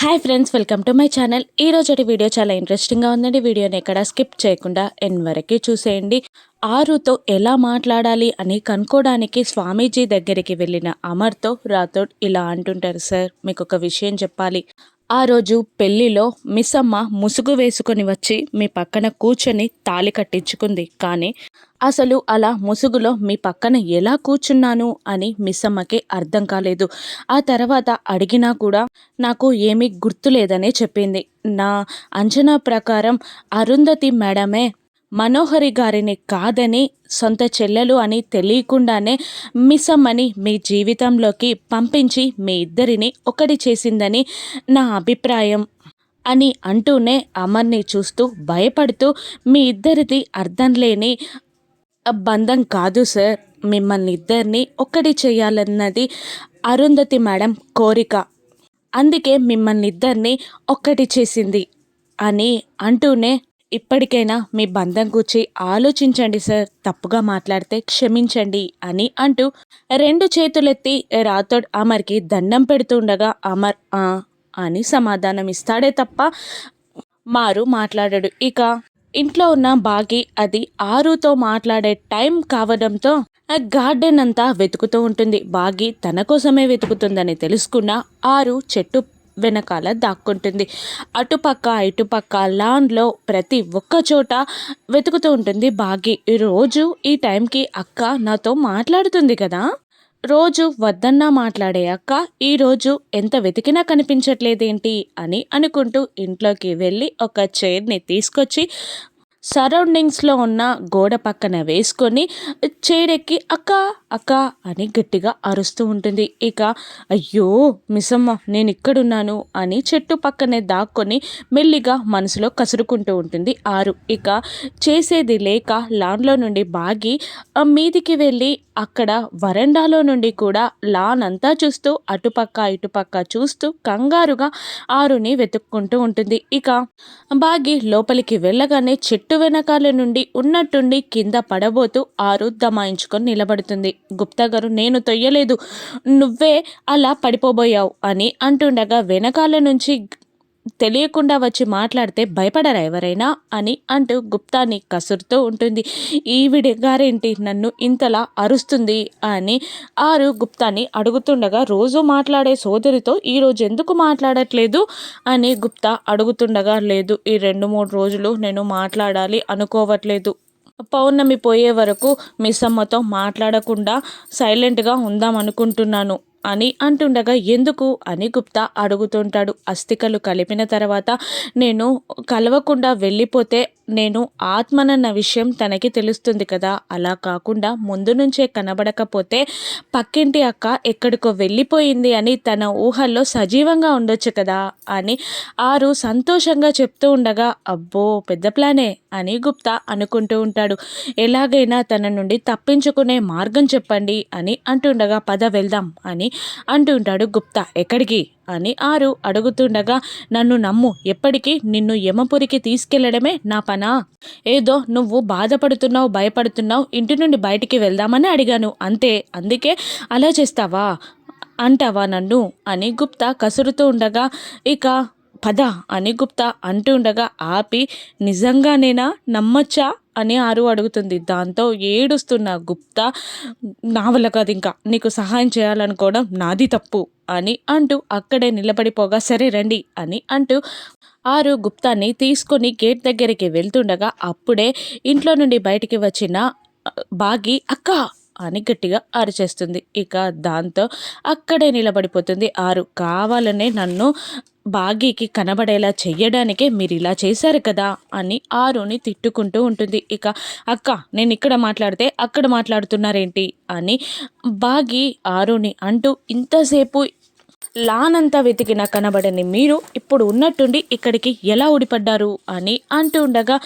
Hi friends, welcome to my channel. ఈ రోజటి video చాలా ఇంట్రెస్టింగ్గా ఉందండి. వీడియోని ఎక్కడ స్కిప్ చేయకుండా ఎండ్ వరకు చూసేయండి. ఆరుతో ఎలా మాట్లాడాలి అని కనుక్కోవడానికి స్వామీజీ దగ్గరికి వెళ్ళిన అమర్తో రాథోడ్ ఇలా అంటుంటారు. సార్, మీకు ఒక విషయం చెప్పాలి. ఆ రోజు పెళ్లిలో మిస్సమ్మ ముసుగు వేసుకొని వచ్చి మీ పక్కన కూర్చొని తాళి కట్టించుకుంది. కానీ అసలు అలా ముసుగులో మీ పక్కన ఎలా కూర్చున్నాను అని మిస్సమ్మకి అర్థం కాలేదు. ఆ తర్వాత అడిగినా కూడా నాకు ఏమీ గుర్తులేదనే చెప్పింది. నా అంచనా ప్రకారం అరుంధతి మేడమే మనోహరి గారిని కాదని, సొంత చెల్లెలు అని తెలియకుండానే మిస్సమ్మని మీ జీవితంలోకి పంపించి మీ ఇద్దరిని ఒకటి చేసిందని నా అభిప్రాయం అని అంటూనే అమర్ని చూస్తూ భయపడుతూ, మీ ఇద్దరిది అర్థం లేని బంధం కాదు సార్, మిమ్మల్ని ఇద్దరిని ఒక్కటి చేయాలన్నది అరుంధతి మేడం కోరిక, అందుకే మిమ్మల్ని ఇద్దరిని ఒక్కటి చేసింది అని అంటూనే, ఇప్పటికైనా మీ బంధం గురించి ఆలోచించండి సార్, తప్పుగా మాట్లాడితే క్షమించండి అని అంటూ రెండు చేతులెత్తి రాథోడ్ అమర్కి దండం పెడుతుండగా అమర్ అని సమాధానం ఇస్తాడే తప్ప మారు మాట్లాడాడు. ఇక ఇంట్లో ఉన్న బాగి అది ఆరుతో మాట్లాడే టైం కావడంతో గార్డెన్ అంతా వెతుకుతూ ఉంటుంది. బాగి తన కోసమే వెతుకుతుందని తెలుసుకున్న ఆరు చెట్టు వెనకాల దాక్కుంటుంది. అటుపక్క ఇటుపక్క లాన్లో ప్రతి ఒక్క చోట వెతుకుతూ ఉంటుంది బాగి. రోజు ఈ టైంకి అక్క నాతో మాట్లాడుతుంది కదా, రోజు వద్దన్నా మాట్లాడే అక్క ఈరోజు ఎంత వెతికినా కనిపించట్లేదేంటి అని అనుకుంటూ ఇంట్లోకి వెళ్ళి ఒక చైర్ని తీసుకొచ్చి సరౌండింగ్స్లో ఉన్న గోడ పక్కన వేసుకొని చైరెక్కి అక్క అక్క అని గట్టిగా అరుస్తూ ఉంటుంది. ఇక అయ్యో మిస్సమ్మ, నేను ఇక్కడున్నాను అని చెట్టు పక్కనే దాక్కొని మెల్లిగా మనసులో కసురుకుంటూ ఉంటుంది ఆరు. ఇక చేసేది లేక లాన్లో నుండి బాగి మీదికి వెళ్ళి అక్కడ వరండాలో నుండి కూడా లాన్ అంతా చూస్తూ అటుపక్క ఇటుపక్క చూస్తూ కంగారుగా ఆరుని వెతుక్కుంటూ ఉంటుంది. ఇక బాగి లోపలికి వెళ్ళగానే చెట్టు వెనకాల నుండి ఉన్నట్టుండి కింద పడబోతూ ఆరు దమాయించుకొని నిలబడుతుంది. గుప్తా గారు, నేను తొయ్యలేదు, నువ్వే అలా పడిపోబోయావు అని అంటుండగా వెనకాల నుంచి తెలియకుండా వచ్చి మాట్లాడితే భయపడరా ఎవరైనా అని అంటూ గుప్తాని కసురుతూ ఉంటుంది. ఈవిడ గారేంటి నన్ను ఇంతలా అరుస్తుంది అని ఆరు గుప్తాని అడుగుతుండగా, రోజు మాట్లాడే సోదరితో ఈరోజు ఎందుకు మాట్లాడట్లేదు అని గుప్తా అడుగుతుండగా, లేదు, ఈ 2-3 రోజులు నేను మాట్లాడాలి అనుకోవట్లేదు, పౌర్ణమి పోయే వరకు మిస్సమ్మతో మాట్లాడకుండా సైలెంట్గా ఉందాం అనుకుంటున్నాను అని అంటుండగా, ఎందుకు అని గుప్తా అడుగుతుంటాడు. అస్థికలు కలిపిన తర్వాత నేను కలవకుండా వెళ్ళిపోతే నేను ఆత్మనన్న విషయం తనకి తెలుస్తుంది కదా, అలా కాకుండా ముందు నుంచే కనబడకపోతే పక్కింటి అక్క ఎక్కడికో వెళ్ళిపోయింది అని తన ఊహల్లో సజీవంగా ఉండొచ్చు కదా అని ఆరు సంతోషంగా చెప్తూ ఉండగా, అబ్బో పెద్ద ప్లానే అని గుప్తా అనుకుంటూ ఉంటాడు. ఎలాగైనా తన నుండి తప్పించుకునే మార్గం చెప్పండి అని అంటుండగా, పద వెళ్దాం అని అంటుంటాడు గుప్తా. ఎక్కడికి అని ఆరు అడుగుతుండగా, నన్ను నమ్ము, ఎప్పటికీ నిన్ను యమపురికి తీసుకెళ్లడమే నా పనా, ఏదో నువ్వు బాధపడుతున్నావు భయపడుతున్నావు, ఇంటి నుండి బయటికి వెళ్దామని అడిగాను అంతే, అందుకే అలా చేస్తావా అంటావా నన్ను అని గుప్తా కసురుతూ ఉండగా, ఇక పద అని గుప్తా అంటుండగా ఆపి, నిజంగానేనా, నమ్మొచ్చా అని ఆరు అడుగుతుంది. దాంతో ఏడుస్తున్న గుప్తా, నా వల్ల కాదు, ఇంకా నీకు సహాయం చేయాలనుకోవడం నాది తప్పు అని అంటూ అక్కడే నిలబడిపోగా, సరే రండి అని అంటూ ఆరు గుప్తాని తీసుకొని గేట్ దగ్గరికి వెళ్తుండగా అప్పుడే ఇంట్లో నుండి బయటికి వచ్చిన బాగి అక్క అని గట్టిగా అరిచేస్తుంది. ఇక దాంతో అక్కడే నిలబడిపోతుంది ఆరు. కావాలనే నన్ను బాగీకి కనబడేలా చెయ్యడానికే మీరు ఇలా చేశారు కదా అని ఆరుని తిట్టుకుంటూ ఉంటుంది. ఇక అక్క, నేను ఇక్కడ మాట్లాడితే అక్కడ మాట్లాడుతున్నారేంటి అని బాగి ఆరుని అంటూ, ఇంతసేపు లానంతా వెతికినా కనబడని మీరు ఇప్పుడు ఉన్నట్టుండి ఇక్కడికి ఎలా ఊడిపడ్డారు అని అంటూ ఉండగా,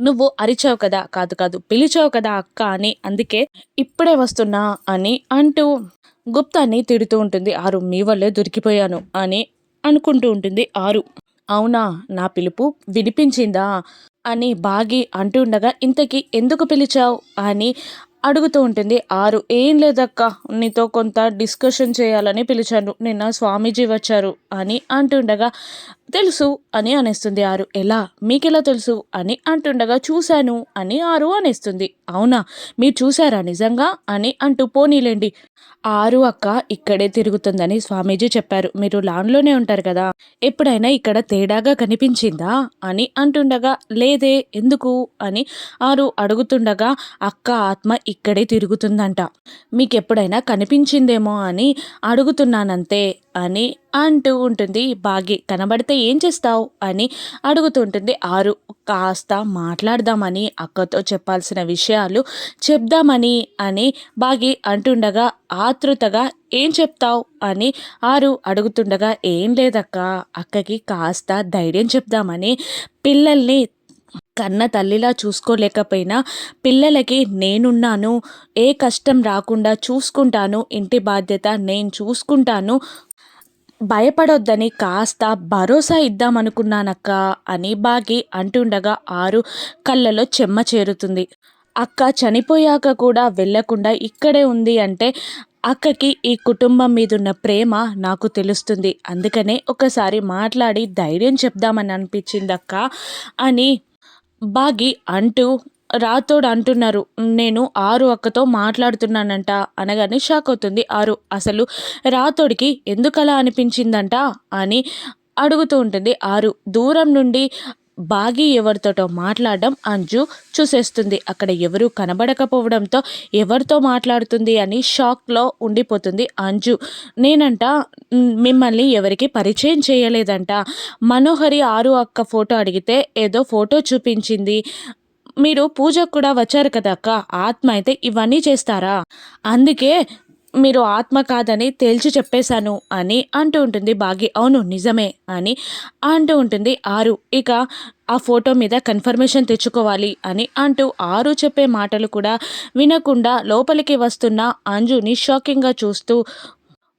నువ్వు అరిచావు కదా, కాదు కాదు పిలిచావు కదా అక్క అని, అందుకే ఇప్పుడే వస్తున్నా అని అంటూ గుప్తాని తిడుతూ ఉంటుంది ఆరు. మీ వల్లే దొరికిపోయాను అని అనుకుంటూ ఉంటుంది ఆరు. అవునా, నా పిలుపు వినిపించిందా అని బాగి అంటుండగా, ఇంతకీ ఎందుకు పిలిచావు అని అడుగుతూ ఉంటుంది. "ఏం లేదక్కా, నీతో కొంత డిస్కషన్ చేయాలని పిలిచాను. నిన్న స్వామీజీ వచ్చారు" అని అంటుండగా, "తెలుసు" అని అనేస్తుంది 6. "ఎలా? మీకెలా తెలుసు?" అని అంటుండగా, "చూశాను" అని 6 అనేస్తుంది. "అవునా? మీరు చూసారా నిజంగా?" అని అంటూ, "పోనీలెండి. 6 అక్క ఇక్కడే తిరుగుతుందని స్వామీజీ చెప్పారు. మీరు లాన్‌లోనే ఉంటారు కదా! ఎప్పుడైనా ఇక్కడ తేడాగా కనిపించిందా?" అని అంటుండగా, "లేదే ఎందుకు?" అని 6 అడుగుతుండగా, "అక్క ఆత్మ ఇక్కడే తిరుగుతుందంట. మీకెప్పుడైనా కనిపించిందేమో అని అడుగుతున్నానంతే" అని అంటూ ఉంటుంది భాగి. "కనబడితే ఏం చేస్తావు?" అని అడుగుతూ ఉంటుంది 6. కాస్త మాట్లాడదామని, అక్కతో చెప్పాల్సిన విషయాలు చెప్దామని అని భాగి అంటుండగా, ఆతృతగా "ఏం చెప్తావు?" అని 6 అడుగుతుండగా, "ఏం లేదక్కా, అక్కకి కాస్త ధైర్యం చెప్దామని. పిల్లల్ని కన్న తల్లిలా చూసుకోలేకపోయినా పిల్లలకి నేనున్నాను, ఏ కష్టం రాకుండా చూసుకుంటాను, ఇంటి బాధ్యత నేను చూసుకుంటాను, భయపడొద్దని కాస్త భరోసా ఇద్దామనుకున్నానక్కా" అని భాగి అంటుండగా 6 కళ్ళలో చెమ్మ చేరుతుంది. "అక్క చనిపోయాక కూడా వెళ్ళకుండా ఇక్కడే ఉంది అంటే అక్కకి ఈ కుటుంబం మీదున్న ప్రేమ నాకు తెలుస్తుంది. అందుకనే ఒకసారి మాట్లాడి ధైర్యం చెప్దామని అనిపించిందక్క" అని భాగి అంటూ రాథోడ్ అంటున్నారు. "నేను 6 అక్కతో మాట్లాడుతున్నానంట" అనగానే షాక్ అవుతుంది 6. అసలు రాథోడ్‌కి ఎందుకలా అనిపించిందంట అని అడుగుతూ ఉంటుంది 6. దూరం నుండి బాగి ఎవరితోటో మాట్లాడడం అంజు చూసేస్తుంది. అక్కడ ఎవరు కనబడకపోవడంతో ఎవరితో మాట్లాడుతుంది అని షాక్‌లో ఉండిపోతుంది అంజు. "నేనంట మిమ్మల్ని ఎవరికీ పరిచయం చేయలేదంట. మనోహరి 6 అక్క ఫోటో అడిగితే ఏదో ఫోటో చూపించింది. మీరు పూజకు కూడా వచ్చారు కదా అక్క! ఆత్మ అయితే ఇవన్నీ చేస్తారా? అందుకే మీరు ఆత్మ కాదని తేల్చి చెప్పేశాను" అని అంటూ ఉంటుంది భాగి. "అవును నిజమే" అని అంటూ ఉంటుంది 6. ఇక ఆ ఫోటో మీద కన్ఫర్మేషన్ తెచ్చుకోవాలి అని అంటూ 6 చెప్పే మాటలు కూడా వినకుండా లోపలికి వస్తున్న అంజుని షాకింగ్‌గా చూస్తూ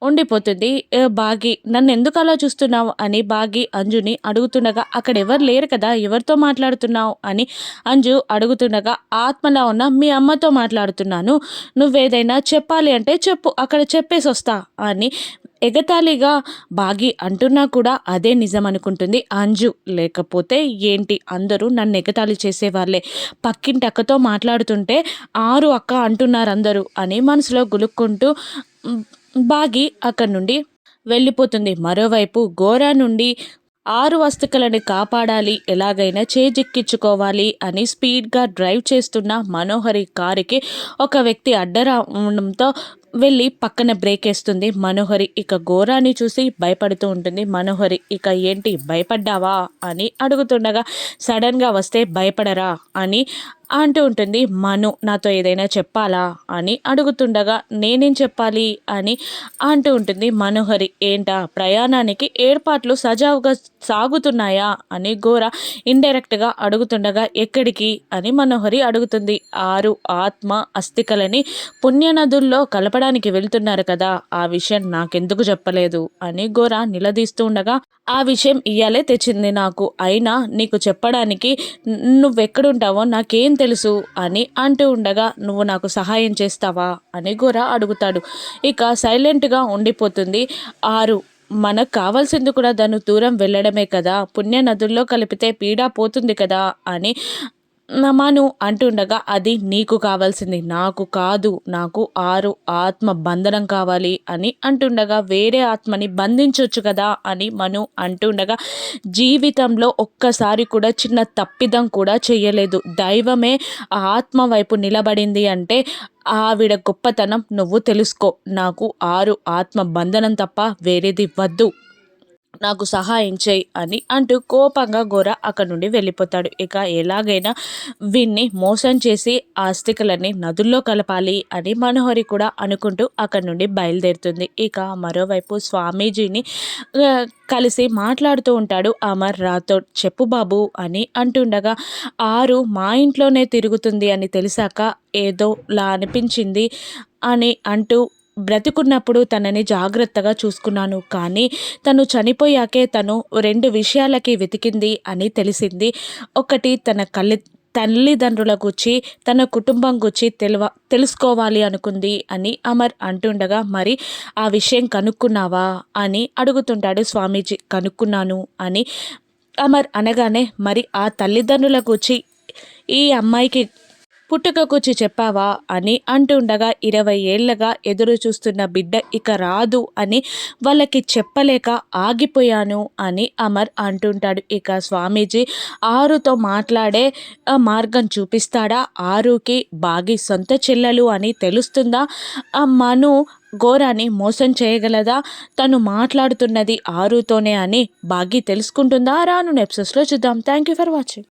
ఉండిపోతుంది భాగి. "నన్నెందుకు అలా చూస్తున్నావు?" అని భాగి అంజుని అడుగుతుండగా, "అక్కడెవరు లేరు కదా! ఎవరితో మాట్లాడుతున్నావు?" అని అంజు అడుగుతుండగా, "ఆత్మలా ఉన్న మీ అమ్మతో మాట్లాడుతున్నాను. నువ్వేదైనా చెప్పాలి అంటే చెప్పు, అక్కడ చెప్పేసొస్తా" అని ఎగతాళిగా భాగి అంటున్నా కూడా అదే నిజమనుకుంటుంది అంజు. లేకపోతే ఏంటి, అందరూ నన్ను ఎగతాళి చేసేవాళ్ళే. పక్కింటి అక్కతో మాట్లాడుతుంటే 6 అక్క అంటున్నారందరూ అని మనసులో గులుక్కుంటూ భాగి అక్కడి నుండి వెళ్ళిపోతుంది. మరోవైపు గోరా నుండి 6 వస్తువులని కాపాడాలి, ఎలాగైనా చేజిక్కించుకోవాలి అని స్పీడ్‌గా డ్రైవ్ చేస్తున్న మనోహరి కారుకి ఒక వ్యక్తి అడ్డరావడంతో వెళ్ళి పక్కన బ్రేకేస్తుంది మనోహరి. ఇక గోరాని చూసి భయపడుతూ ఉంటుంది మనోహరి. "ఇక ఏంటి భయపడ్డావా?" అని అడుగుతుండగా, "సడన్‌గా వస్తే భయపడరా?" అని అంటూ ఉంటుంది మను. "నాతో ఏదైనా చెప్పాలా?" అని అడుగుతుండగా, "నేనేం చెప్పాలి?" అని అంటూ ఉంటుంది మనోహరి. "ఏంటా ప్రయాణానికి ఏర్పాట్లు సజావుగా సాగుతున్నాయా?" అని గోర ఇండైరెక్ట్‌గా అడుగుతుండగా, "ఎక్కడికి?" అని మనోహరి అడుగుతుంది. "6 ఆత్మ అస్థికలని పుణ్యనదుల్లో కలపడానికి వెళ్తున్నారు కదా! ఆ విషయం నాకెందుకు చెప్పలేదు?" అని గోర నిలదీస్తూ ఉండగా, "ఆ విషయం ఇయ్యాలే తెచ్చింది నాకు. అయినా నీకు చెప్పడానికి నువ్వెక్కడుంటావో నాకేం తెలుసు" అని అంటూ ఉండగా, "నువ్వు నాకు సహాయం చేస్తావా?" అని గోర అడుగుతాడు. ఇక సైలెంట్‌గా ఉండిపోతుంది 6. "మనకు కావాల్సింది కూడా దాని దూరం వెళ్ళడమే కదా! పుణ్య నదుల్లో కలిపితే పీడ పోతుంది కదా!" అని మను అంటుండగా, "అది నీకు కావాల్సింది, నాకు కాదు. నాకు 6 ఆత్మ బంధనం కావాలి" అని అంటుండగా, "వేరే ఆత్మని బంధించొచ్చు కదా!" అని మను అంటుండగా, "జీవితంలో ఒక్కసారి కూడా చిన్న తప్పిదం కూడా చెయ్యలేదు. దైవమే ఆ ఆత్మ వైపు నిలబడింది అంటే ఆవిడ గొప్పతనం నువ్వు తెలుసుకో. నాకు 6 ఆత్మ బంధనం తప్ప వేరేది వద్దు. నాకు సహాయం చెయ్యి" అని అంటూ కోపంగా గోర అక్కడి నుండి వెళ్ళిపోతాడు. ఇక ఎలాగైనా వీన్ని మోసం చేసి ఆ అస్థికలన్నీ నదుల్లో కలపాలి అని మనోహరి కూడా అనుకుంటూ అక్కడి నుండి బయలుదేరుతుంది. ఇక మరోవైపు స్వామీజీని కలిసి మాట్లాడుతూ ఉంటాడు అమర్ రాథోడ్. "చెప్పు బాబు" అని అంటుండగా, 6 మా ఇంట్లోనే తిరుగుతుంది అని తెలిసాక ఏదోలా అనిపించింది అని అంటూ, బ్రతికున్నప్పుడు తనని జాగ్రత్తగా చూసుకున్నాను. కానీ తను చనిపోయాకే తను 2 విషయాలకి వెతికింది అని తెలిసింది. ఒకటి తన తల్లిదండ్రుల గురించి తన కుటుంబం గురించి తెలుసుకోవాలి అనుకుంది అని అమర్ అంటుండగా, మరి ఆ విషయం కనుక్కున్నావా అని అడుగుతుంటాడు స్వామీజీ. కనుక్కున్నాను అని అమర్ అనగానే, మరి ఆ తల్లిదండ్రుల గురించి ఈ అమ్మాయికి పుట్టుకకొచ్చి చెప్పావా అని అంటుండగా, 20 ఏళ్ళగా ఎదురు చూస్తున్న బిడ్డ ఇక రాదు అని వాళ్ళకి చెప్పలేక ఆగిపోయాను అని అమర్ అంటుంటాడు. ఇక స్వామీజీ ఆరుతో మాట్లాడే మార్గం చూపిస్తాడా? ఆరుకి బాగి సొంత చెల్లెలు అని తెలుస్తుందా? మను ఘోరాన్ని మోసం చేయగలదా? తను మాట్లాడుతున్నది ఆరుతోనే అని బాగి తెలుసుకుంటుందా? రాను ఎపిసోడ్స్లో చూద్దాం. Thank you for watching.